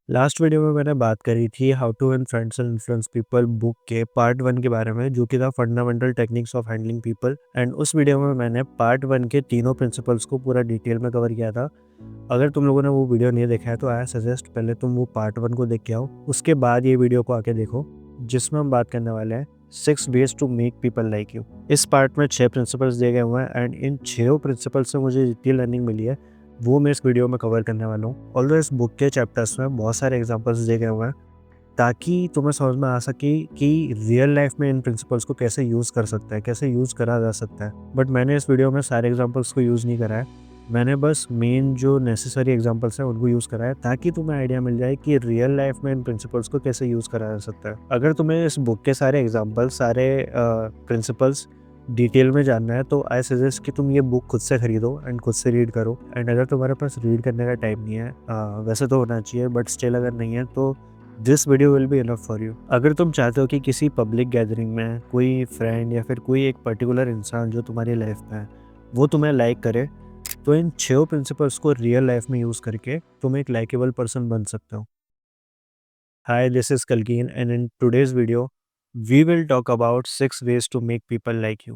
Last video में मैंने बात करी थी how to win friends and influence people book के पार्ट 1 के बारे में, जो कि था fundamental techniques of handling people. And उस वीडियो में मैंने पार्ट 1 के तीनों प्रिंसिपल्स को पूरा डिटेल में कवर किया था। अगर तुम लोगों ने वो वीडियो नहीं देखा है तो आई सजेस्ट पहले तुम वो पार्ट 1 को देख के आओ, उसके बाद ये वीडियो को आके देखो, जिसमें हम बात करने वाले हैं 6 ways to make people like you. इस पार्ट में 6 प्रिंसिपल्स दिए गए हुए हैं एंड इन 6 प्रिंसिपल्स से मुझे जितनी लर्निंग मिली है वो मैं इस वीडियो में कवर करने वाला हूँ। ऑल्दो इस बुक के चैप्टर्स में बहुत सारे एग्जांपल्स दिए गए हुए हैं ताकि तुम्हें समझ में आ सके कि रियल लाइफ में इन प्रिंसिपल्स को कैसे यूज़ कर सकता है, कैसे यूज़ करा जा सकता है। बट मैंने इस वीडियो में सारे एग्जांपल्स को यूज़ नहीं करा है। मैंने बस मेन जो नेसेसरी एग्जांपल्स हैं उनको यूज़ करा है ताकि तुम्हें आइडिया मिल जाए कि रियल लाइफ में इन प्रिंसिपल्स को कैसे यूज़ करा जा सकता है। अगर तुम्हें इस बुक के सारे एग्जाम्पल्स, सारे प्रिंसिपल्स डिटेल में जानना है तो आई सजेस्ट कि तुम ये बुक खुद से खरीदो एंड खुद से रीड करो। एंड अगर तुम्हारे पास रीड करने का टाइम नहीं है, वैसे तो होना चाहिए बट स्टिल अगर नहीं है तो this video will be enough for you. अगर तुम चाहते हो कि किसी पब्लिक गैदरिंग में कोई फ्रेंड या फिर कोई एक पर्टिकुलर इंसान जो तुम्हारी लाइफ में है वो तुम्हें लाइक करे, तो इन 6 प्रिंसिपल्स को रियल लाइफ में यूज़ करके तुम एक लाइकेबल पर्सन बन सकते हो। हाय, दिस इज कल्कीन and in today's video we will talk about 6 ways to make people like you.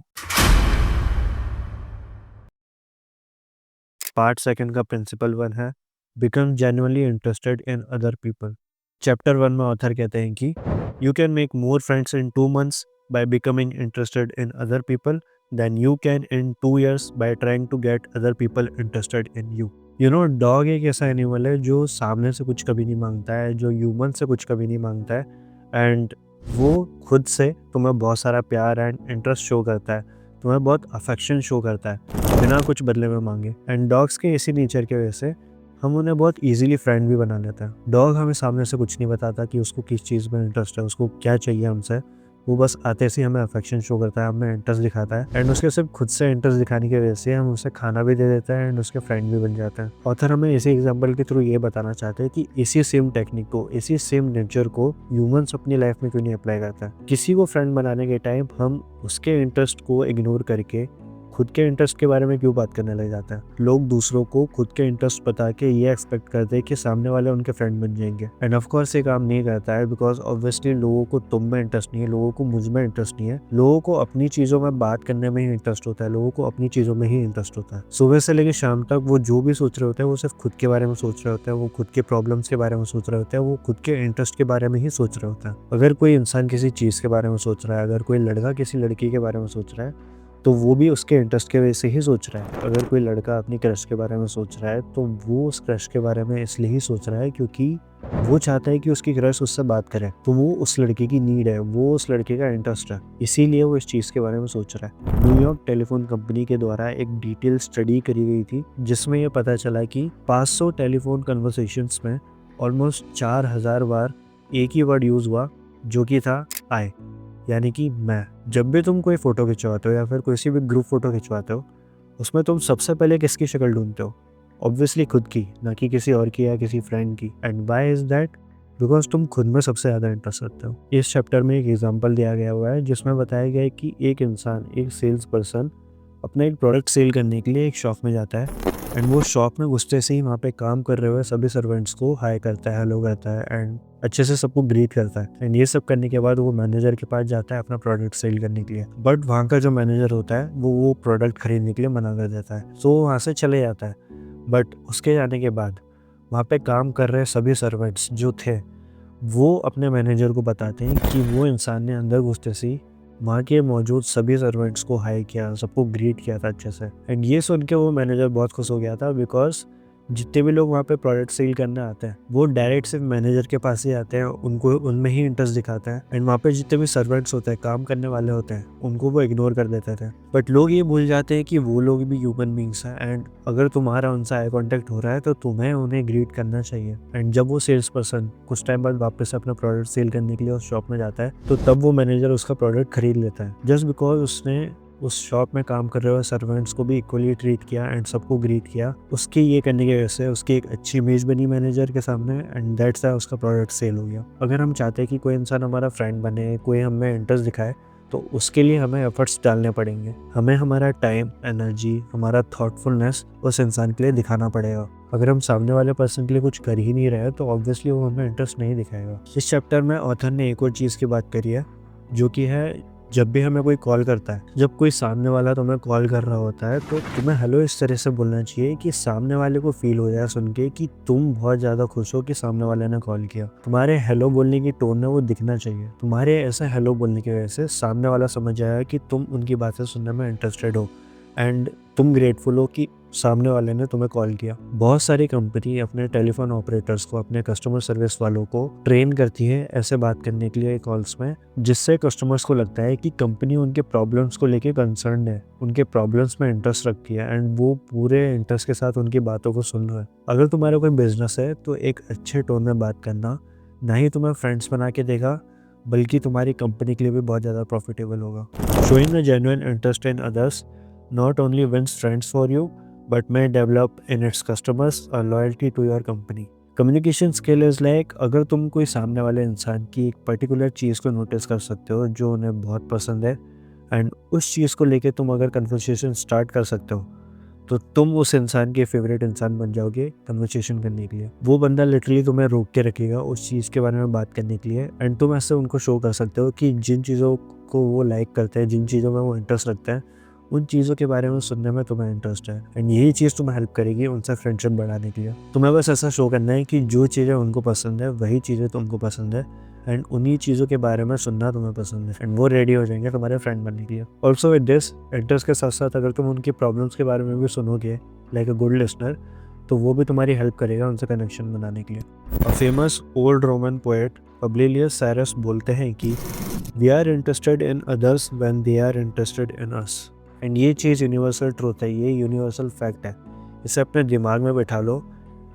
Part second का प्रिंसिपल 1 है become genuinely interested in other people. Chapter 1 में ऑथर कहते हैं कि you can make more friends in 2 months by becoming interested in other people than you can in 2 years by trying to get other people interested in you. You know, dog एक ऐसा animal है जो सामने से कुछ कभी नहीं मांगता है, जो ह्यूमन से कुछ कभी नहीं मांगता है एंड वो खुद से तुम्हें बहुत सारा प्यार एंड इंटरेस्ट शो करता है, तुम्हें बहुत अफेक्शन शो करता है बिना कुछ बदले में मांगे। एंड डॉग्स के इसी नेचर की वजह से हम उन्हें बहुत इजीली फ्रेंड भी बना लेते हैं। डॉग हमें सामने से कुछ नहीं बताता कि उसको किस चीज़ में इंटरेस्ट है, उसको क्या चाहिए हमसे। वो बस आते से हमें अफेक्शन शो करता है, हमें इंटरेस्ट दिखाता है एंड उसके सिर्फ खुद से इंटरेस्ट दिखाने की वजह से हम उसे खाना भी दे देते हैं एंड उसके फ्रेंड भी बन जाते हैं। ऑथर हमें इसी एग्जाम्पल के थ्रू ये बताना चाहते हैं कि इसी सेम टेक्निक को, इसी सेम नेचर को ह्यूमंस अपनी लाइफ में क्यों नहीं अप्लाई करता है। किसी को फ्रेंड बनाने के टाइम हम उसके इंटरेस्ट को इग्नोर करके खुद के इंटरेस्ट के बारे में क्यों बात करने लग जाते हैं। लोग दूसरों को खुद के इंटरेस्ट बता के ये एक्सपेक्ट करते हैं कि सामने वाले उनके फ्रेंड बन जाएंगे एंड ऑफ कोर्स ये काम नहीं करता है बिकॉज ऑब्वियसली लोगों को तुम में इंटरेस्ट नहीं है, लोगों को मुझ में इंटरेस्ट नहीं है। लोगों को अपनी चीज़ों में बात करने में ही इंटरेस्ट होता है, लोगों को अपनी चीज़ों में ही इंटरेस्ट होता है। सुबह से लेकर शाम तक वो जो भी सोच रहे होते हैं वो सिर्फ खुद के बारे में सोच रहे होते हैं, वो खुद के प्रॉब्लम्स के बारे में सोच रहे होते हैं, वो खुद के इंटरेस्ट के बारे में ही सोच रहे होते हैं। अगर कोई इंसान किसी चीज़ के बारे में सोच रहा है, अगर कोई लड़का किसी लड़की के बारे में सोच रहा है तो वो भी उसके इंटरेस्ट की वजह से ही सोच रहा है। अगर कोई लड़का अपनी क्रश के बारे में सोच रहा है तो वो उस क्रश के बारे में इसलिए ही सोच रहा है क्योंकि वो चाहता है कि उसकी क्रश उससे बात करे, तो वो उस लड़के की नीड है, वो उस लड़के का इंटरेस्ट है, इसीलिए वो इस चीज़ के बारे में सोच रहा है। न्यूयॉर्क टेलीफोन कंपनी के द्वारा एक डिटेल स्टडी करी गई थी जिसमें ये पता चला कि 500 टेलीफोन कन्वर्सेशंस में ऑलमोस्ट 4000 बार एक ही वर्ड यूज़ हुआ जो कि था आई, यानी कि मैं। जब भी तुम कोई फ़ोटो खिंचवाते हो या फिर किसी भी ग्रुप फ़ोटो खिंचवाते हो उसमें तुम सबसे पहले किसकी शक्ल ढूंढते हो? ऑब्वियसली खुद की, ना कि किसी और की या किसी फ्रेंड की। And why is that? Because तुम खुद में सबसे ज़्यादा इंटरेस्ट रखते हो। इस चैप्टर में एक एग्जांपल दिया गया हुआ है जिसमें बताया गया है कि एक इंसान, एक सेल्स पर्सन अपना एक प्रोडक्ट सेल करने के लिए एक शॉप में जाता है एंड वो शॉप में घुसते से ही वहाँ पे काम कर रहे हुए सभी सर्वेंट्स को हाय करता है, हेलो करता है एंड अच्छे से सबको ग्रीट करता है। एंड ये सब करने के बाद वो मैनेजर के पास जाता है अपना प्रोडक्ट सेल करने के लिए, बट वहाँ का जो मैनेजर होता है वो प्रोडक्ट खरीदने के लिए मना कर देता है, सो वहाँ से चले जाता है। बट उसके जाने के बाद वहाँ पे काम कर रहे सभी सर्वेंट्स जो थे वो अपने मैनेजर को बताते हैं कि वो इंसान ने अंदर घुसते से ही वहाँ के मौजूद सभी सर्वेंट्स को हाई किया, सबको ग्रीट किया था अच्छे से। एंड ये सुन के वो मैनेजर बहुत खुश हो गया था बिकॉज जितने भी लोग वहाँ पे प्रोडक्ट सेल करने आते हैं वो डायरेक्ट सिर्फ मैनेजर के पास ही आते हैं, उनको उनमें ही इंटरेस्ट दिखाते हैं एंड वहाँ पे जितने भी सर्वेंट्स होते हैं, काम करने वाले होते हैं, उनको वो इग्नोर कर देते थे। बट लोग ये भूल जाते हैं कि वो लोग भी ह्यूमन बींग्स हैं एंड अगर तुम्हारा उनसे आई कॉन्टेक्ट हो रहा है तो तुम्हें उन्हें ग्रीट करना चाहिए। एंड जब वो सेल्स पर्सन कुछ टाइम बाद वापस अपना प्रोडक्ट सेल करने के लिए उस शॉप में जाता है तो तब वो मैनेजर उसका प्रोडक्ट खरीद लेता है जस्ट बिकॉज उसने उस शॉप में काम कर रहे हुए सर्वेंट्स को भी इक्वली ट्रीट किया एंड सबको ग्रीट किया। उसकी ये करने की वजह से उसकी एक अच्छी इमेज बनी मैनेजर के सामने एंड दैट्स व्हाई उसका प्रोडक्ट सेल हो गया। अगर हम चाहते हैं कि कोई इंसान हमारा फ्रेंड बने, कोई हमें इंटरेस्ट दिखाए, तो उसके लिए हमें एफर्ट्स डालने पड़ेंगे। हमें हमारा टाइम, एनर्जी, हमारा थॉटफुलनेस उस इंसान के लिए दिखाना पड़ेगा। अगर हम सामने वाले पर्सन के लिए कुछ कर ही नहीं रहे तो ऑब्वियसली वो हमें इंटरेस्ट नहीं दिखाएगा। इस चैप्टर में ऑथर ने एक और चीज़ की बात करी है, जो कि है जब भी हमें कोई कॉल करता है, जब कोई सामने वाला तुम्हें कॉल कर रहा होता है तो तुम्हें हेलो इस तरह से बोलना चाहिए कि सामने वाले को फील हो जाए सुन के कि तुम बहुत ज़्यादा खुश हो कि सामने वाले ने कॉल किया। तुम्हारे हेलो बोलने की टोन है वो दिखना चाहिए। तुम्हारे ऐसे हेलो बोलने की वजह से सामने वाला समझ जाएगा कि तुम उनकी बातें सुनने में इंटरेस्टेड हो एंड तुम ग्रेटफुल हो कि सामने वाले ने तुम्हें कॉल किया। बहुत सारी कंपनी अपने टेलीफोन ऑपरेटर्स को, अपने कस्टमर सर्विस वालों को ट्रेन करती है ऐसे बात करने के लिए कॉल्स में, जिससे कस्टमर्स को लगता है कि कंपनी उनके प्रॉब्लम्स को लेके कंसर्न है, उनके प्रॉब्लम्स में इंटरेस्ट रखती है एंड वो पूरे इंटरेस्ट के साथ उनकी बातों को सुन रहा है। अगर तुम्हारा कोई बिजनेस है तो एक अच्छे टोन में बात करना ना ही तुम्हें फ्रेंड्स बना के देगा, बल्कि तुम्हारी कंपनी के लिए भी बहुत ज़्यादा प्रॉफिटेबल होगा। Showing a genuine interest in others not only wins friends for you but may develop in its customers a loyalty to your company. Communication skill is like, अगर तुम कोई सामने वाले इंसान की एक पर्टिकुलर चीज़ को नोटिस कर सकते हो जो उन्हें बहुत पसंद है एंड उस चीज़ को लेके तुम अगर कन्वर्सेशन स्टार्ट कर सकते हो तो तुम उस इंसान के फेवरेट इंसान बन जाओगे कन्वर्सेशन करने के लिए। वो बंदा लिटरली तुम्हें रोक के रखेगा उस चीज़ के बारे में बात करने के लिए एंड तुम ऐसे उनको शो कर सकते हो कि जिन चीज़ों को वो लाइक करते हैं, जिन चीज़ों में वो इंटरेस्ट रखते हैं, उन चीज़ों के बारे में सुनने में तुम्हें इंटरेस्ट है एंड यही चीज़ तुम्हें हेल्प करेगी उनसे फ्रेंडशिप बढ़ाने के लिए। तुम्हें बस ऐसा शो करना है कि जो चीज़ें उनको पसंद है वही चीज़ें तुमको पसंद है एंड उन्हीं चीज़ों के बारे में सुनना तुम्हें पसंद है एंड वो रेडी हो जाएंगे तुम्हारे फ्रेंड बनने के लिए। ऑल्सो विद दिस इंटरेस्ट के साथ साथ अगर तुम उनकी प्रॉब्लम्स के बारे में भी सुनोगे लाइक अ गुड लिसनर, तो वो भी तुम्हारी हेल्प करेगा उनसे कनेक्शन बनाने के लिए। A famous old Roman poet Publilius Syrus बोलते हैं कि we are interested in others when they are interested in us. And ये चीज़ यूनिवर्सल ट्रूथ है, ये यूनिवर्सल फैक्ट है। इसे अपने दिमाग में बैठा लो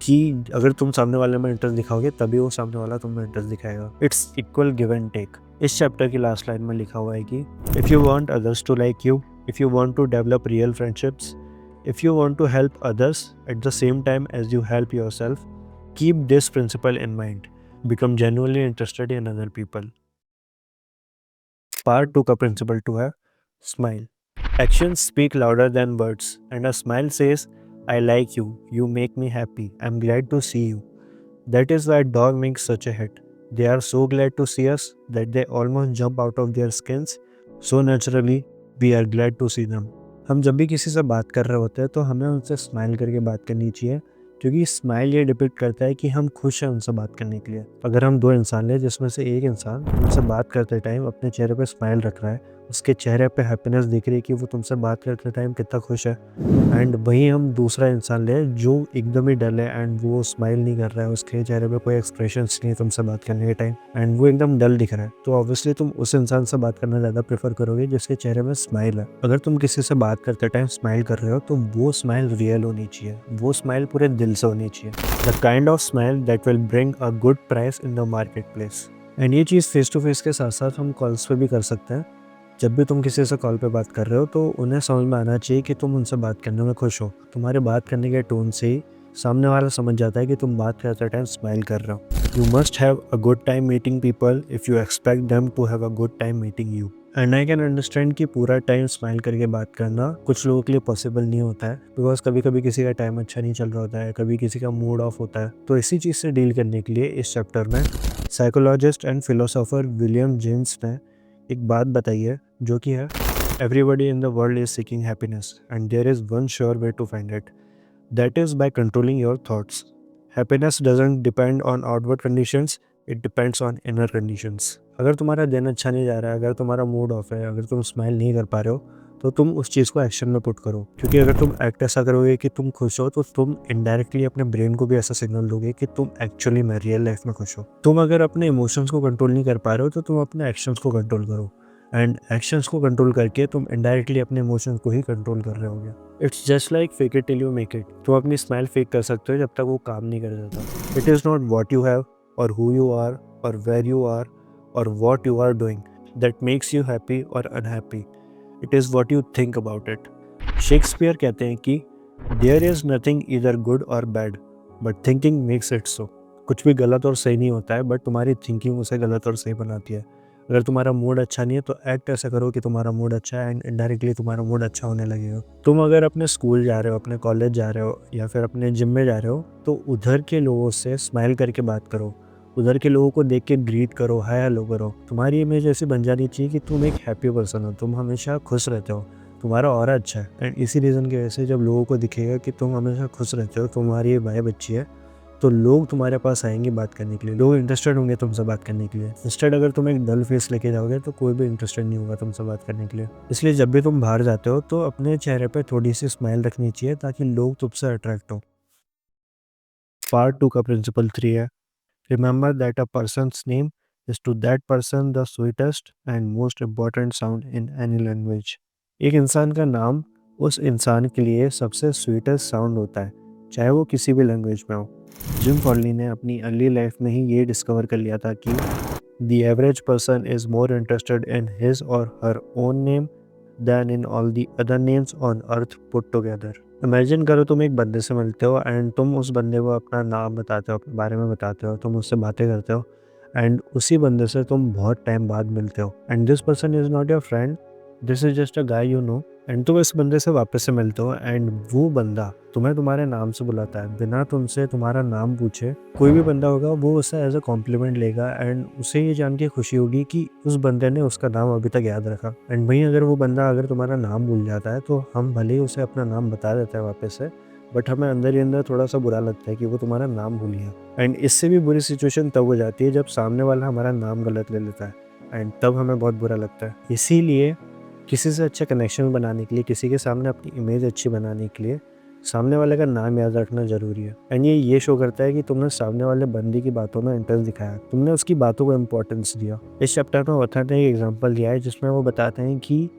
कि अगर तुम सामने वाले में इंटरेस्ट दिखाओगे तभी वो सामने वाला तुम्हें इंटरेस्ट दिखाएगा। It's equal give and take. इस चैप्टर की लास्ट लाइन में लिखा हुआ है कि if you want others to like you, if you want to develop real friendships, if you want to help others at the same time as you help yourself, keep this principle in mind. Become genuinely interested in other people. Part 2 का principle 2 है smile. Actions speak louder than words and a smile says, I like you, you make me happy, I'm glad to see you. That is why dog makes such a hit. They are so glad to see us that they almost jump out of their skins. So naturally, we are glad to see them. हम जब भी किसी से बात कर रहे होते हैं तो हमें उनसे स्माइल करके बात करनी चाहिए, क्योंकि स्माइल ये डिपिक्ट करता है कि हम खुश हैं उनसे बात करने के लिए। अगर हम दो इंसान लें जिसमें से एक इंसान उनसे बात करते टाइम अपने चेहरे पे स्माइल रख रहा है, उसके चेहरे पे हैप्पीनेस दिख रही है कि वो तुमसे बात करते टाइम कितना खुश है, एंड वहीं हम दूसरा इंसान लें जो एकदम ही डल है एंड वो स्माइल नहीं कर रहा है, उसके चेहरे पे कोई एक्सप्रेशंस नहीं है तुमसे बात करने के टाइम एंड वो एकदम डल दिख रहा है, तो ऑब्वियसली तुम उस इंसान से बात करना ज़्यादा प्रेफर करोगे जिसके चेहरे में स्माइल है। अगर तुम किसी से बात करते टाइम स्माइल कर रहे हो तो वो स्माइल रियल होनी चाहिए, वो स्माइल पूरे दिल से होनी चाहिए। The kind of smile that will bring a good price in the market place. And ये चीज़ फेस टू फेस के साथ साथ हम कॉल्स पे भी कर सकते हैं। जब भी तुम किसी से कॉल पे बात कर रहे हो तो उन्हें समझ में आना चाहिए कि तुम उनसे बात करने में खुश हो। तुम्हारे बात करने के टोन से ही सामने वाला समझ जाता है कि तुम बात करते टाइम स्माइल कर रहे हो। You must have a good time meeting people if you expect them to have a good time meeting you. And I can understand कि पूरा टाइम स्माइल करके बात करना कुछ लोगों के लिए पॉसिबल नहीं होता है, बिकॉज कभी कभी किसी का टाइम अच्छा नहीं चल रहा होता है, कभी किसी का मूड ऑफ होता है। तो इसी चीज़ से डील करने के लिए इस चैप्टर में psychologist and philosopher William James ने एक बात बताई है, जो कि है everybody in the world is seeking happiness and there is one sure way to find it. That is by controlling your thoughts. Happiness doesn't depend on outward conditions, it depends on inner conditions. अगर तुम्हारा दिन अच्छा नहीं जा रहा है, अगर तुम्हारा मूड ऑफ है, अगर तुम स्माइल नहीं कर पा रहे हो, तो तुम उस चीज़ को एक्शन में पुट करो। क्योंकि अगर तुम एक्ट ऐसा करोगे कि तुम खुश हो तो तुम इनडायरेक्टली अपने ब्रेन को भी ऐसा सिग्नल दोगे कि तुम एक्चुअली में रियल लाइफ में खुश हो। तुम अगर अपने इमोशंस को कंट्रोल नहीं कर पा रहे हो तो तुम अपने एक्शंस को कंट्रोल करो, एंड एक्शंस को कंट्रोल करके तुम इनडायरेक्टली अपने इमोशंस को ही कंट्रोल कर रहे होगे। It's just like fake it till you make it. तुम अपनी स्माइल फेक कर सकते हो जब तक वो काम नहीं कर जाता। It is not what you have और हु यू आर और वेर यू आर और what you are doing that makes you happy और unhappy, it is what you think about it. Shakespeare कहते हैं कि there is nothing either good और bad but thinking makes it so. कुछ भी गलत और सही नहीं होता है, बट तुम्हारी थिंकिंग उसे गलत और सही बनाती है। अगर तुम्हारा मूड अच्छा नहीं है तो एक्ट ऐसा करो कि तुम्हारा मूड अच्छा है एंड इनडायरेक्टली तुम्हारा मूड अच्छा होने लगेगा। तुम अगर अपने स्कूल जा रहे हो, अपने कॉलेज जा रहे हो या फिर अपने जिम में जा रहे हो तो उधर के लोगों से स्माइल करके बात करो, उधर के लोगों को देख के ग्रीट करो, हाय हेलो करो। तुम्हारी इमेज ऐसी बन जानी चाहिए कि तुम एक हैप्पी पर्सन हो, तुम हमेशा खुश रहते हो, तुम्हारा ऑरा अच्छा है। एंड इसी रीज़न की वजह से जब लोगों को दिखेगा कि तुम हमेशा खुश रहते हो, तुम्हारी वाइब अच्छी है, तो लोग तुम्हारे पास आएंगे बात करने के लिए, लोग इंटरेस्टेड होंगे तुमसे बात करने के लिए। इंस्टेड अगर तुम एक डल फेस लेके जाओगे तो कोई भी इंटरेस्टेड नहीं होगा तुमसे बात करने के लिए। इसलिए जब भी तुम बाहर जाते हो तो अपने चेहरे पे थोड़ी सी स्माइल रखनी चाहिए ताकि लोग तुमसे अट्रैक्ट हो। पार्ट 2 का प्रिंसिपल 3 है, remember that a person's name is to that person the sweetest and most important sound in any language. एक इंसान का नाम उस इंसान के लिए सबसे स्वीटेस्ट साउंड होता है, चाहे वो किसी भी लैंग्वेज में हो। जिम फॉर्ली ने अपनी अर्ली लाइफ में ही ये डिस्कवर कर लिया था कि the average person is more interested in his और her own name than in all the other names on earth put together. Imagine करो तुम एक बंदे से मिलते हो एंड तुम उस बंदे को अपना नाम बताते हो, अपने बारे में बताते हो, तुम उससे बातें करते हो एंड उसी बंदे से तुम बहुत टाइम बाद मिलते हो and this person is not your friend, this is just a guy you know. And तुम इस बंदे से वापस से मिलते हो एंड वो बंदा तुम्हें तुम्हारे नाम से बुलाता है बिना तुमसे तुम्हारा नाम पूछे। कोई भी बंदा होगा वो उसे एज अ कॉम्प्लीमेंट लेगा एंड उसे ये जान के खुशी होगी कि उस बंदे ने उसका नाम अभी तक याद रखा। एंड वहीं अगर वो बंदा अगर तुम्हारा नाम भूल जाता है तो हम भले ही उसे अपना नाम बता देते हैं वापस से, बट हमें अंदर ही अंदर थोड़ा सा बुरा लगता है कि वो तुम्हारा नाम भूल गया। एंड इससे भी बुरी सिचुएशन तब हो जाती है जब सामने वाला हमारा नाम गलत ले लेता है एंड तब हमें बहुत बुरा लगता है। इसीलिए किसी से अच्छा कनेक्शन बनाने के लिए, किसी के सामने अपनी इमेज अच्छी बनाने के लिए सामने वाले का नाम याद रखना ज़रूरी है। एंड ये शो करता है कि तुमने सामने वाले बंदी की बातों में इंटरेस्ट दिखाया, तुमने उसकी बातों को इम्पोर्टेंस दिया। इस चैप्टर में ऑथर ने एक एग्जांपल दिया है जिसमें वो बताते हैं कि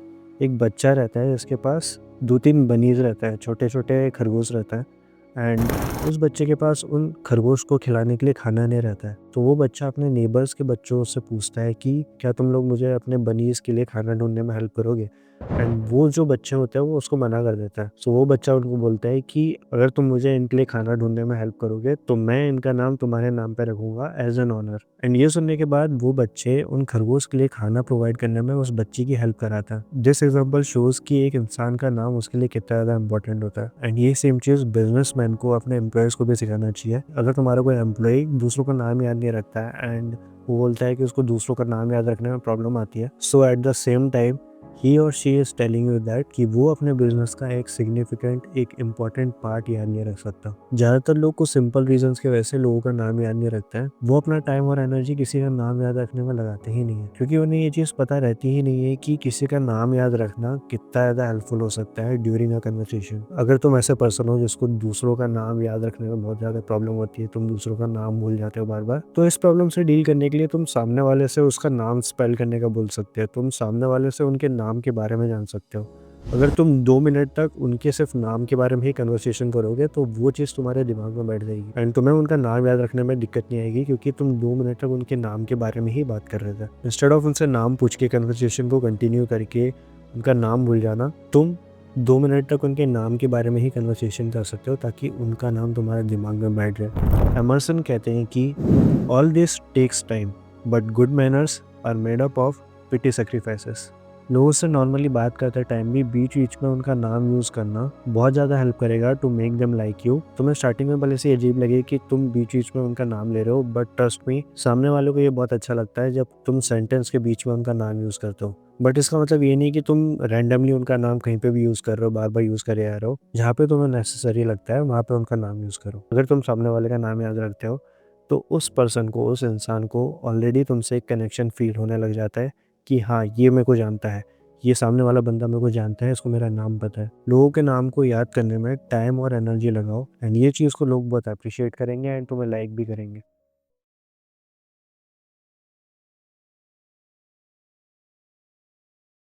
एक बच्चा रहता है जिसके पास 2-3 बनीज़ रहता है, छोटे छोटे खरगोश रहता है एंड उस बच्चे के पास उन खरगोश को खिलाने के लिए खाना नहीं रहता है। तो वो बच्चा अपने नेबर्स के बच्चों से पूछता है कि क्या तुम लोग मुझे अपने बनीज़ के लिए खाना ढूँढने में हेल्प करोगे? एंड वो जो बच्चे होते हैं वो उसको मना कर देता है। सो वो बच्चा उनको बोलता है कि अगर तुम मुझे इनके लिए खाना ढूँढने में हेल्प करोगे तो मैं इनका नाम तुम्हारे नाम पे रखूँगा एज़ एन ऑनर। एंड ये सुनने के बाद वो बच्चे उन खरगोश के लिए खाना प्रोवाइड करने में उस बच्चे की हेल्प कराता है। दिस एग्जांपल शोज़ कि एक इंसान का नाम उसके लिए कितना ज़्यादा इंपॉर्टेंट होता है। एंड ये सेम चीज़ बिजनेसमैन को अपने एम्प्लॉयज़ को भी सिखाना चाहिए। अगर तुम्हारा कोई एम्प्लॉय दूसरों का नाम याद नहीं रखता है एंड वो बोलता है कि उसको दूसरों का नाम याद रखने में प्रॉब्लम आती है, सो एट द सेम टाइम ही और she is telling you that कि वो अपने बिजनेस का एक सिग्निफिकेंट, एक इम्पॉर्टेंट पार्ट याद नहीं रख सकता। ज़्यादातर लोग को सिंपल रीजंस की वजह से लोगों का नाम याद नहीं रखते हैं। वो अपना टाइम और एनर्जी किसी का नाम याद रखने में लगाते ही नहीं है क्योंकि उन्हें ये चीज़ पता रहती ही नहीं है कि किसी का नाम याद रखना कितना ज़्यादा हेल्पफुल हो सकता है ड्यूरिंग अ कन्वर्सेशन। अगर तुम ऐसे पर्सन हो जिसको दूसरों का नाम याद रखने में बहुत ज़्यादा प्रॉब्लम होती है, तुम दूसरों का नाम भूल जाते हो बार बार, तो इस प्रॉब्लम से डील करने के लिए तुम सामने वाले से उसका नाम स्पेल करने का बोल सकते हो, तुम सामने वाले से उनके नाम के बारे में जान सकते हो। अगर तुम 2 मिनट तक उनके सिर्फ नाम के बारे में ही कन्वर्सेशन करोगे तो वो चीज़ तुम्हारे दिमाग में बैठ जाएगी एंड तुम्हें उनका नाम याद रखने में दिक्कत नहीं आएगी क्योंकि तुम 2 मिनट तक उनके नाम के बारे में ही बात कर रहे थे। इंस्टेड ऑफ उनसे नाम पूछ के कन्वर्सेशन को कंटिन्यू करके उनका नाम भूल जाना, तुम 2 मिनट तक उनके नाम के बारे में ही कन्वर्सेशन कर सकते हो ताकि उनका नाम तुम्हारे दिमाग में बैठ जाए। एमर्सन कहते हैं कि all this takes time but good manners are made up of petty sacrifices. लोगों से नॉर्मली बात करते टाइम भी बीच बीच में उनका नाम यूज़ करना बहुत ज़्यादा हेल्प करेगा to make them like you. तुम्हें स्टार्टिंग में भले से अजीब लगे कि तुम बीच बीच में उनका नाम ले रहे हो, बट ट्रस्ट मी सामने वालों को ये बहुत अच्छा लगता है जब तुम सेंटेंस के बीच में उनका नाम यूज़ करते हो। बट इसका मतलब ये नहीं कि तुम रैंडमली उनका नाम कहीं पे भी यूज़ कर रहे हो, बार बार यूज़ करे जा रहे हो। जहाँ पे तुम्हें नेसेसरी लगता है वहाँ पे उनका नाम यूज़ करो। अगर तुम सामने वाले का नाम याद रखते हो तो उस पर्सन को, उस इंसान को ऑलरेडी तुमसे एक कनेक्शन फील होने लग जाता है कि हाँ, ये मेरे को जानता है, ये सामने वाला बंदा मेरे को जानता है, इसको मेरा नाम पता है। लोगों के नाम को याद करने में टाइम और एनर्जी लगाओ एंड ये चीज़ को लोग बहुत अप्रिशिएट करेंगे एंड तुम्हें लाइक भी करेंगे।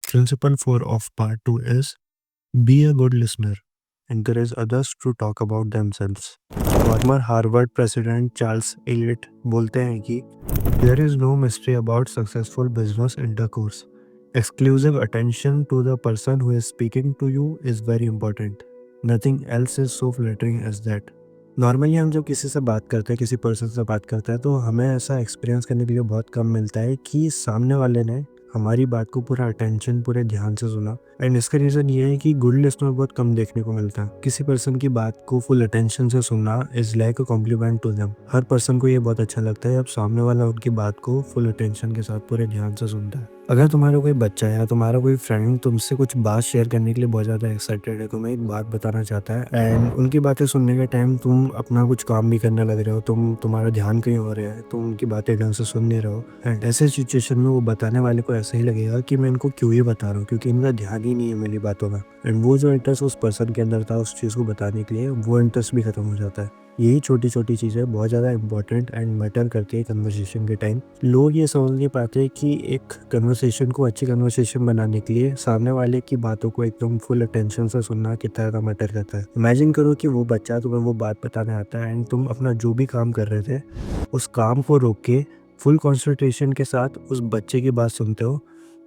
Principle 4 of part 2 is be a good listener. Encourage others to talk about themselves. Former Harvard president Charles Eliot बोलते हैं कि there is no mystery about successful business intercourse, exclusive attention to the person who is speaking to you is very important, nothing else is so flattering as that. Normally हम जब किसी से बात करते हैं, किसी पर्सन से बात करते हैं, तो हमें ऐसा एक्सपीरियंस करने के लिए बहुत कम मिलता है कि सामने वाले ने हमारी बात को पूरा अटेंशन, पूरे ध्यान से सुना। एंड इसका रीज़न ये है कि गुड लिसनर बहुत कम देखने को मिलता है। किसी पर्सन की बात को फुल अटेंशन से सुनना is like a compliment to them. हर पर्सन को ये बहुत अच्छा लगता है जब सामने वाला उनकी बात को फुल अटेंशन के साथ पूरे ध्यान से सुनता है। अगर तुम्हारा कोई बच्चा या तुम्हारा कोई फ्रेंड तुमसे कुछ बात शेयर करने के लिए बहुत ज़्यादा एक्साइटेड है, तुम्हें एक बात बताना चाहता है, एंड उनकी बातें सुनने के टाइम तुम अपना कुछ काम भी करने लग रहे हो, तुम्हारा ध्यान कहीं हो रहा है, तुम उनकी बातें ढंग से सुन नहीं रहे हो, एंड ऐसे सिचुएशन में वो बताने वाले को ऐसा ही लगेगा कि मैं इनको क्यों ही बता रहा हूँ, क्योंकि इनका ध्यान ही नहीं है मेरी बातों में। एंड वो जो इंटरेस्ट उस पर्सन के अंदर था उस चीज़ को बताने के लिए, वो इंटरेस्ट भी खत्म हो जाता है। यही छोटी छोटी चीज़ें बहुत ज़्यादा इंपॉर्टेंट एंड मैटर करती है कन्वर्सेशन के टाइम। लोग ये समझ नहीं पाते कि एक कन्वर्सेशन को अच्छी कन्वर्सेशन बनाने के लिए सामने वाले की बातों को एकदम फुल अटेंशन से सुनना कितना ज़्यादा मैटर करता है। इमेजिन करो कि वो बच्चा तुम्हें वो बात बताने आता है, एंड तुम अपना जो भी काम कर रहे थे उस काम को रोक के फुल कॉन्सेंट्रेशन के साथ उस बच्चे की बात सुनते हो,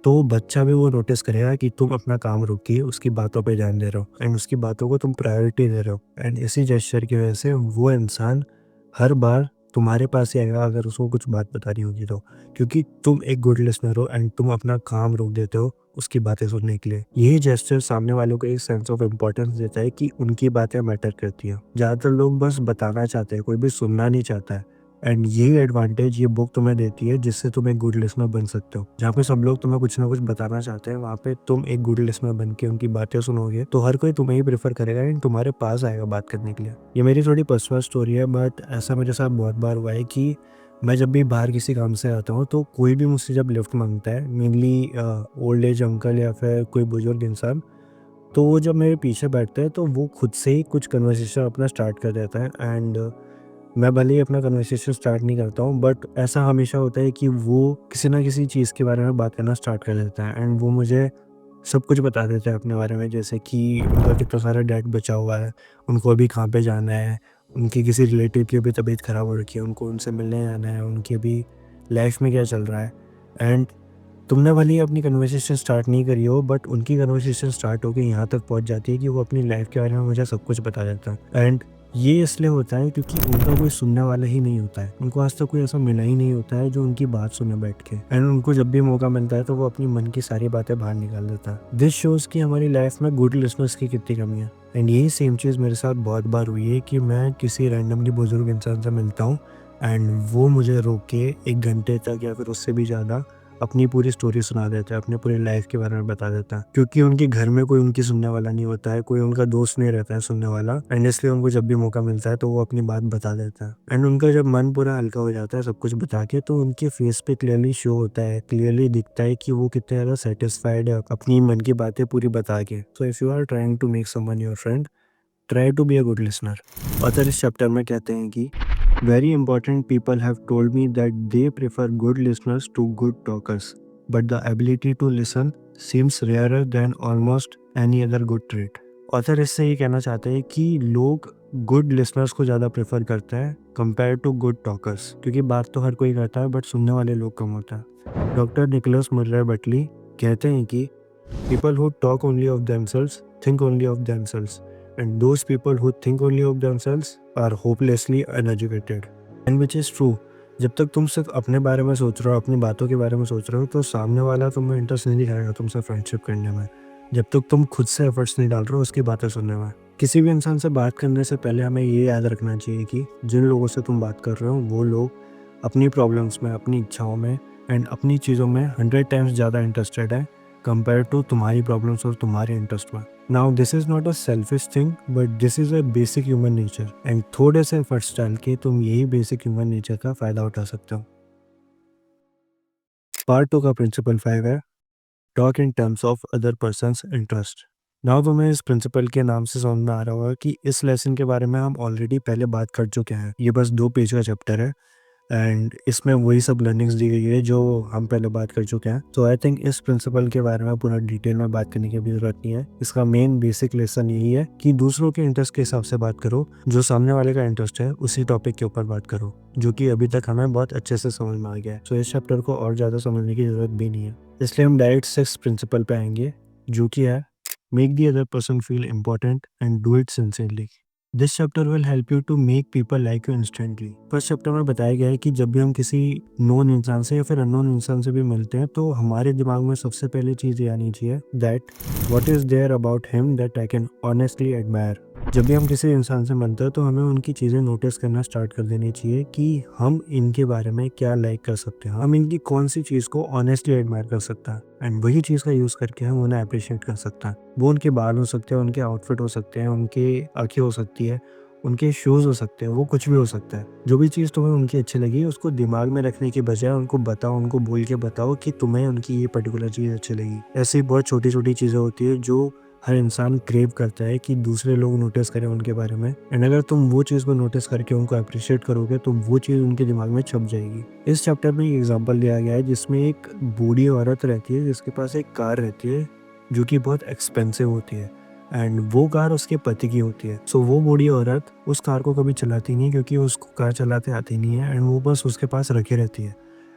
तो बच्चा भी वो नोटिस करेगा कि तुम अपना काम रोक के उसकी बातों पे ध्यान दे रहे हो, एंड उसकी बातों को तुम प्रायोरिटी दे रहे हो। एंड इसी जेस्चर की वजह से वो इंसान हर बार तुम्हारे पास ही आएगा अगर उसको कुछ बात बतानी होगी तो, क्योंकि तुम एक गुड लिसनर हो एंड तुम अपना काम रोक देते हो उसकी बातें सुनने के लिए। यही जेस्चर सामने वालों को एक सेंस ऑफ इम्पोर्टेंस देता है कि उनकी बातें मैटर करती हैं। ज़्यादातर लोग बस बताना चाहते हैं, कोई भी सुनना नहीं चाहता है। एंड यही एडवांटेज ये बुक तुम्हें देती है, जिससे तुम एक गुड लिसनर बन सकते हो। जहाँ पे सब लोग तुम्हें कुछ ना कुछ बताना चाहते हैं, वहाँ पे तुम एक गुड लिसनर बन के उनकी बातें सुनोगे तो हर कोई तुम्हें ही प्रेफर करेगा एंड तुम्हारे पास आएगा बात करने के लिए। ये मेरी थोड़ी पर्सनल स्टोरी है, बट ऐसा मेरे साथ बहुत बार हुआ है कि मैं जब भी बाहर किसी काम से आता हूँ तो कोई भी मुझसे जब लिफ्ट मांगता है, मेनली ओल्ड एज अंकल या फिर कोई बुजुर्ग इंसान, तो वो जब मेरे पीछे बैठता है तो वो खुद से ही कुछ कन्वर्सेशन अपना स्टार्ट कर देता है। एंड मैं भले ही अपना कन्वर्सेशन स्टार्ट नहीं करता हूँ, बट ऐसा हमेशा होता है कि वो किसी ना किसी चीज़ के बारे में बात करना स्टार्ट कर देता है, एंड वो मुझे सब कुछ बता देता है अपने बारे में, जैसे कि उनका कितना सारा डेट बचा हुआ है, उनको अभी कहाँ पे जाना है, उनकी किसी रिलेटिव की अभी तबीयत ख़राब हो रखी है, उनको उनसे मिलने जाना है, उनकी अभी लाइफ में क्या चल रहा है। एंड तुमने भले ही अपनी कन्वर्सेशन स्टार्ट नहीं करी हो, बट उनकी कन्वर्सेशन स्टार्ट होकर यहाँ तक पहुँच जाती है कि वो अपनी लाइफ के बारे में मुझे सब कुछ बता देता है। एंड ये इसलिए होता है क्योंकि उनका कोई सुनने वाला ही नहीं होता है, उनको आज तक कोई ऐसा मिला ही नहीं होता है जो उनकी बात सुने बैठ के। एंड उनको जब भी मौका मिलता है तो वो अपनी मन की सारी बातें बाहर निकाल देता है। दिस शोज कि हमारी लाइफ में गुड लिसनर्स की कितनी कमी है। एंड यही सेम चीज़ मेरे साथ बहुत बार हुई है कि मैं किसी रैंडमली बुजुर्ग इंसान से मिलता हूँ, एंड वो मुझे रोक के 1 घंटे तक या फिर उससे भी ज़्यादा अपनी पूरी स्टोरी सुना देता है, अपने पूरी लाइफ के बारे में बता देता है, क्योंकि उनके घर में कोई उनकी सुनने वाला नहीं होता है, कोई उनका दोस्त नहीं रहता है सुनने वाला, एंड इसलिए उनको जब भी मौका मिलता है तो वो अपनी बात बता देता है। एंड उनका जब मन पूरा हल्का हो जाता है सब कुछ बता के, तो उनके फेस पे क्लियरली शो होता है, क्लियरली दिखता है कि वो कितने ज़्यादा सेटिस्फाइड है अपनी मन की बातें पूरी बता के। So if you are trying to make someone your friend, try to be a good listener. Author इस चैप्टर में कहते हैं कि very important people have told me that they prefer good listeners to good talkers, but the ability to listen seems rarer than almost any other good trait. Author इससे ये कहना चाहते हैं कि लोग गुड लिसनर्स को ज़्यादा प्रेफर करते हैं कंपेयर टू गुड टॉकर्स, क्योंकि बात तो हर कोई करता है बट सुनने वाले लोग कम होता है। डॉक्टर निकोलस मुर्रे बटली कहते हैं कि people who talk only of themselves think only of themselves, and those people who think only of themselves are hopelessly uneducated, and which is true। जब तक तुम सिर्फ अपने बारे में सोच रहे हो, अपनी बातों के बारे में सोच रहे हो, तो सामने वाला तुम्हें इंटरेस्ट नहीं दिखाएगा तुमसे फ्रेंडशिप करने में, जब तक तुम खुद से एफर्ट्स नहीं डाल रहे हो उसकी बातें सुनने में। किसी भी इंसान से बात करने से पहले हमें ये याद रखना चाहिए कि जिन लोगों से तुम बात कर रहे हो वो लोग अपनी प्रॉब्लम्स में, अपनी इच्छाओं में एंड अपनी चीज़ों में 100 टाइम्स ज़्यादा इंटरेस्टेड है कंपेयर टू तुम्हारी प्रॉब्लम्स और तुम्हारे इंटरेस्ट में। Now this is not a selfish thing, but this is a basic human nature, and थोड़े से एफर्ट्स डाल के तुम यही बेसिक ह्यूमन नेचर का फ़ायदा उठा सकते हो। पार्ट 2 का प्रिंसिपल 5 है talk in terms of other persons interest. Now तुम्हें इस प्रिंसिपल के नाम से समझ में आ रहा होगा कि इस लेसन के बारे में हम ऑलरेडी पहले बात कर चुके हैं। ये बस 2 पेज का चैप्टर है, एंड इसमें वही सब लर्निंग्स दी गई है जो हम पहले बात कर चुके हैं। तो आई थिंक इस प्रिंसिपल के बारे में पूरा डिटेल में बात करने की भी जरूरत नहीं है। इसका मेन बेसिक लेसन यही है कि दूसरों के इंटरेस्ट के हिसाब से बात करो, जो सामने वाले का इंटरेस्ट है उसी टॉपिक के ऊपर बात करो, जो कि अभी तक हमें बहुत अच्छे से समझ में आ गया है। तो इस चैप्टर को और ज़्यादा समझने की जरूरत भी नहीं है, इसलिए हम डायरेक्ट 6 प्रिंसिपल पे आएंगे, जो कि है make the other person feel important and do it sincerely. This chapter will help you to make people like you instantly. First chapter में बताया गया है कि जब भी हम किसी नोन इंसान से या फिर अननोन इंसान से भी मिलते हैं तो हमारे दिमाग में सबसे पहले चीज़ ये आनी चाहिए that what is there about him that I can honestly admire. जब भी हम किसी इंसान से मिलते हैं तो हमें उनकी चीज़ें नोटिस करना स्टार्ट कर देनी चाहिए कि हम इनके बारे में क्या लाइक कर सकते हैं, हम इनकी कौन सी चीज़ को ऑनेस्टली एडमायर कर सकते हैं एंड वही चीज़ का यूज़ करके हम उन्हें अप्रिशिएट कर सकते हैं। वो उनके बाल हो सकते हैं, उनके आउटफिट हो सकते हैं, उनके आँखें हो सकती है, उनके शूज़ हो सकते हैं, वो कुछ भी हो सकता है। जो भी चीज़ तुम्हें उनकी अच्छी लगी उसको दिमाग में रखने की बजाय उनको बताओ, उनको बोल के बताओ कि तुम्हें उनकी ये पर्टिकुलर चीज़ अच्छी लगी। ऐसी बहुत छोटी-छोटी चीज़ें होती है जो हर इंसान क्रेव करता है कि दूसरे लोग नोटिस करें उनके बारे में एंड अगर तुम वो चीज़ को नोटिस करके उनको अप्रिशिएट करोगे तो वो चीज़ उनके दिमाग में छप जाएगी। इस चैप्टर में एक एग्जांपल दिया गया है जिसमें एक बूढ़ी औरत रहती है जिसके पास एक कार रहती है जो कि बहुत एक्सपेंसिव होती है एंड वो कार उसके पति की होती है। सो वो बूढ़ी औरत उस कार को कभी चलाती नहीं क्योंकि उसको कार चलाते आती नहीं है एंड वो बस उसके पास रखे रहती है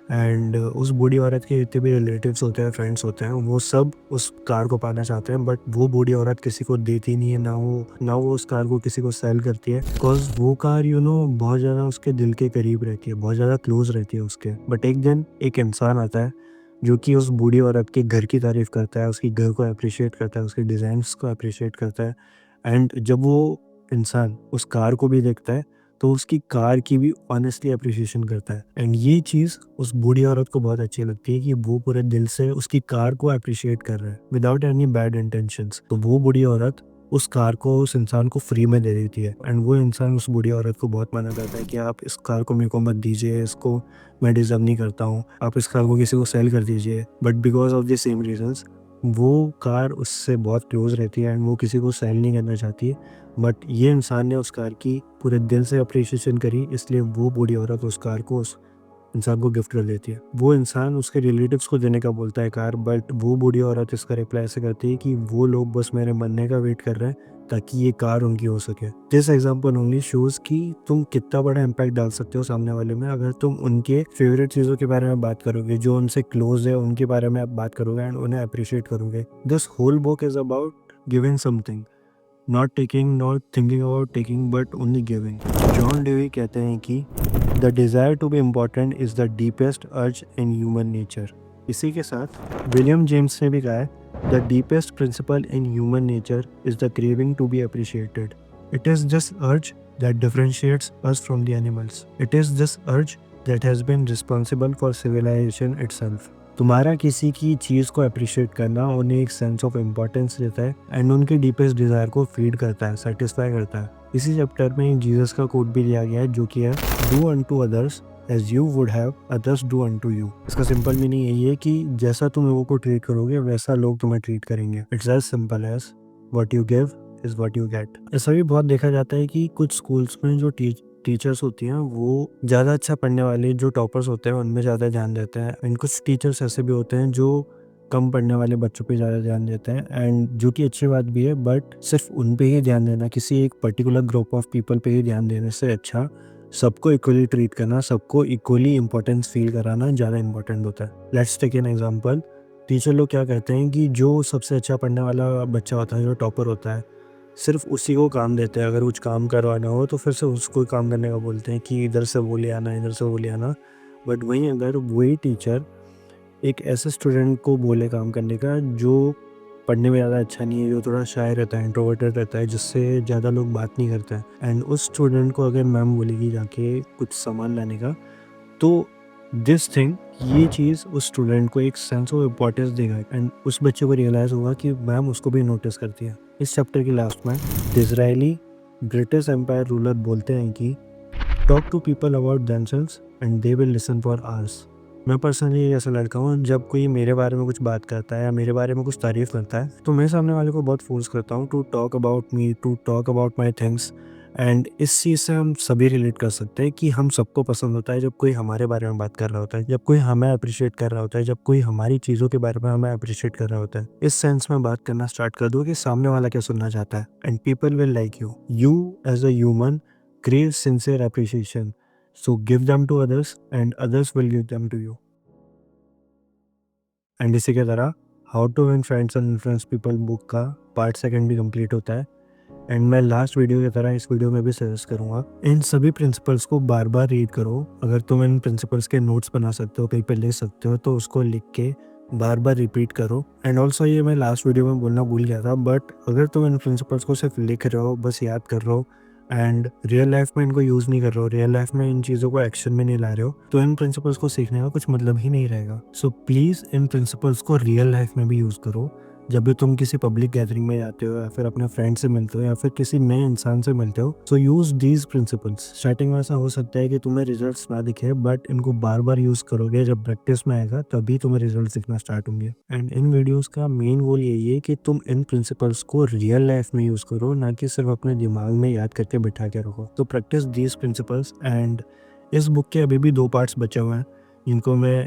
एंड उस बूढ़ी औरत के जितने भी रिलेटिव्स होते हैं, फ्रेंड्स होते हैं, वो सब उस कार को पाना चाहते हैं बट वो बूढ़ी औरत किसी को देती नहीं है, ना वो उस कार को किसी को सेल करती है बिकॉज वो कार बहुत ज़्यादा उसके दिल के करीब रहती है, बहुत ज़्यादा क्लोज रहती है उसके। बट एक दिन एक इंसान आता है जो कि उस बूढ़ी औरत के घर की तारीफ़ करता है, उसके घर को अप्रिशिएट करता है, उसके डिज़ाइंस को अप्रिशिएट करता है एंड जब वो इंसान उस कार को भी देखता है तो उसकी कार की भी ऑनेस्टली अप्रिशिएशन करता है एंड ये चीज़ उस बूढ़ी औरत को बहुत अच्छी लगती है कि वो पूरे दिल से उसकी कार को अप्रिशिएट कर रहा है विदाउट एनी बैड इंटेंशंस। तो वो बूढ़ी औरत उस कार को उस इंसान को फ्री में दे देती है एंड वो इंसान उस बूढ़ी औरत को बहुत मना करता है कि आप इस कार को मेरे को मत दीजिए, इसको मैं डिज़र्व नहीं करता हूँ, आप इस कार को किसी को सेल कर दीजिए। But because of the same reasons वो कार उससे बहुत क्लोज रहती है एंड वो किसी को सेल नहीं करना चाहती है। बट ये इंसान ने उस कार की पूरे दिल से अप्रिशिएशन करी इसलिए वो बूढ़ी औरत उस कार को उस इंसान को गिफ्ट कर देती है। वो इंसान उसके रिलेटिव्स को देने का बोलता है कार बट वो बूढ़ी औरत इसका रिप्लाई ऐसे करती है कि वो लोग बस मेरे मरने का वेट कर रहे हैं ताकि ये कार उनकी हो सके। दिस एग्जाम्पल ओनली शोज कि तुम कितना बड़ा इम्पैक्ट डाल सकते हो सामने वाले में अगर तुम उनके फेवरेट चीज़ों के बारे में बात करोगे, जो उनसे क्लोज है उनके बारे में आप बात करोगे एंड उन्हें अप्रिशिएट करोगे। This whole book is about giving something, not taking, not thinking about taking but only giving. John Dewey कहते हैं कि the desire to be important is the deepest urge in human nature. इसी के साथ William James ने भी कहा है the deepest principle in human nature is the craving to be appreciated. It is this urge that differentiates us from the animals. It is this urge that has been responsible for civilization itself. तुम्हारा किसी की चीज़ को appreciate करना उन्हें एक sense of importance देता है and उनके डीपेस्ट डिज़ायर को फीड करता है, सेटिस्फाई करता है। इसी चैप्टर में जीसस का कोट भी दिया गया है जो कि है do unto others as you would have others do unto you. इसका सिंपल मीनिंग यही है कि जैसा तुम लोगों को ट्रीट करोगे वैसा लोग तुम्हें ट्रीट करेंगे। It's as simple as what you give is what you get. ऐसा भी बहुत देखा जाता है कि कुछ स्कूल्स में जो टीचर्स होती हैं वो ज़्यादा अच्छा पढ़ने वाले जो टॉपर्स होते हैं उनमें ज़्यादा ध्यान देते हैं एंड कुछ टीचर्स ऐसे भी होते हैं जो कम पढ़ने वाले बच्चों पे ज़्यादा ध्यान देते हैं एंड जो कि अच्छी बात भी है बट सिर्फ उन पे ही ध्यान देना, किसी एक पर्टिकुलर ग्रुप ऑफ पीपल पे ही ध्यान देने से अच्छा सबको इक्वली ट्रीट करना, सबको इक्वली इंपॉर्टेंस फील कराना ज़्यादा इंपॉर्टेंट होता है। Let's take an example. Teacher लोग क्या करते हैं कि जो सबसे अच्छा पढ़ने वाला बच्चा होता है, जो टॉपर होता है, सिर्फ उसी को काम देते हैं। अगर कुछ काम करवाना हो तो फिर से उसको काम करने का बोलते हैं कि इधर से वो ले आना, इधर से वो ले आना। बट वहीं अगर वही टीचर एक ऐसे स्टूडेंट को बोले काम करने का जो पढ़ने में ज़्यादा अच्छा नहीं है, जो थोड़ा शाय रहता है, इंट्रोवर्टेड रहता है, जिससे ज़्यादा लोग बात नहीं करते हैं एंड उस स्टूडेंट को अगर मैम बोलेगी जाके कुछ सामान लाने का तो दिस थिंग, ये चीज़ उस स्टूडेंट को एक सेंस ऑफ इम्पोर्टेंस देगा एंड उस बच्चे को रियलाइज़ होगा कि मैम उसको भी नोटिस करती है। इस चैप्टर के लास्ट में इजरायली ब्रिटिश एम्पायर रूलर बोलते हैं कि talk to people about themselves and they will listen for hours. मैं पर्सनली ऐसा लड़का हूँ, जब कोई मेरे बारे में कुछ बात करता है या मेरे बारे में कुछ तारीफ़ करता है तो मैं सामने वाले को बहुत फोर्स करता हूँ to talk about me, to talk about my things and इस चीज़ से हम सभी रिलेट कर सकते हैं कि हम सबको पसंद होता है जब कोई हमारे बारे में बात कर रहा होता है, जब कोई हमें अप्रिशिएट कर रहा होता है, जब कोई हमारी चीज़ों के बारे में हमें अप्रिशिएट कर रहा होता है। इस सेंस में बात करना स्टार्ट कर दो कि सामने वाला क्या सुनना चाहता है and people will like you. You as a human crave sincere appreciation, so give them to others and others will give them to you। And इसी के तरह how to win friends and influence people book का part second भी complete होता है and मैं last video की तरह इस वीडियो में भी सजेस्ट करूँगा, इन सभी प्रिंसिपल्स को बार बार रीड करो। अगर तुम इन प्रिंसिपल्स के नोट्स बना सकते हो, कहीं पे लिख सकते हो, तो उसको लिख के बार बार रिपीट करो। एंड ऑल्सो ये मैं लास्ट वीडियो में बोलना भूल गया था, बट अगर तुम इन प्रिंसिपल्स को सिर्फ लिख रहे हो, बस याद कर रहे हो एंड रियल लाइफ में इनको यूज़ नहीं कर रहे हो, रियल लाइफ में इन चीज़ों को एक्शन में नहीं ला रहे हो, तो इन प्रिंसिपल्स को सीखने का कुछ मतलब ही नहीं रहेगा। सो प्लीज़ इन प्रिंसिपल्स को रियल लाइफ में भी यूज़ करो। जब भी तुम किसी पब्लिक गैदरिंग में जाते हो या फिर अपने फ्रेंड से मिलते हो या फिर किसी नए इंसान से मिलते हो, so use these principles. Starting में ऐसा हो सकता है कि तुम्हें रिजल्ट्स ना दिखे, बट इनको बार बार यूज़ करोगे, जब प्रैक्टिस में आएगा तभी तुम्हें रिजल्ट दिखना स्टार्ट होंगे। एंड इन वीडियोज़ का मेन गोल यही है कि तुम इन प्रिंसिपल्स को रियल लाइफ में यूज़ करो, ना कि सिर्फ अपने दिमाग में याद करके बैठा के रखो। तो प्रैक्टिस दीज प्रिंसिपल्स। एंड इस बुक के अभी भी 2 पार्ट्स बचे हुए हैं,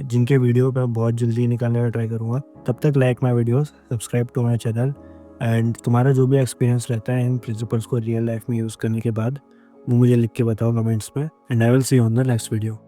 जिनके वीडियो मैं बहुत जल्दी निकालने का ट्राई करूँगा। तब तक like my videos, subscribe to my channel. And तुम्हारा जो भी एक्सपीरियंस रहता है इन प्रिंसिपल्स को रियल लाइफ में यूज़ करने के बाद, वो मुझे लिख के बताओ कमेंट्स में। And I will see you on the next video.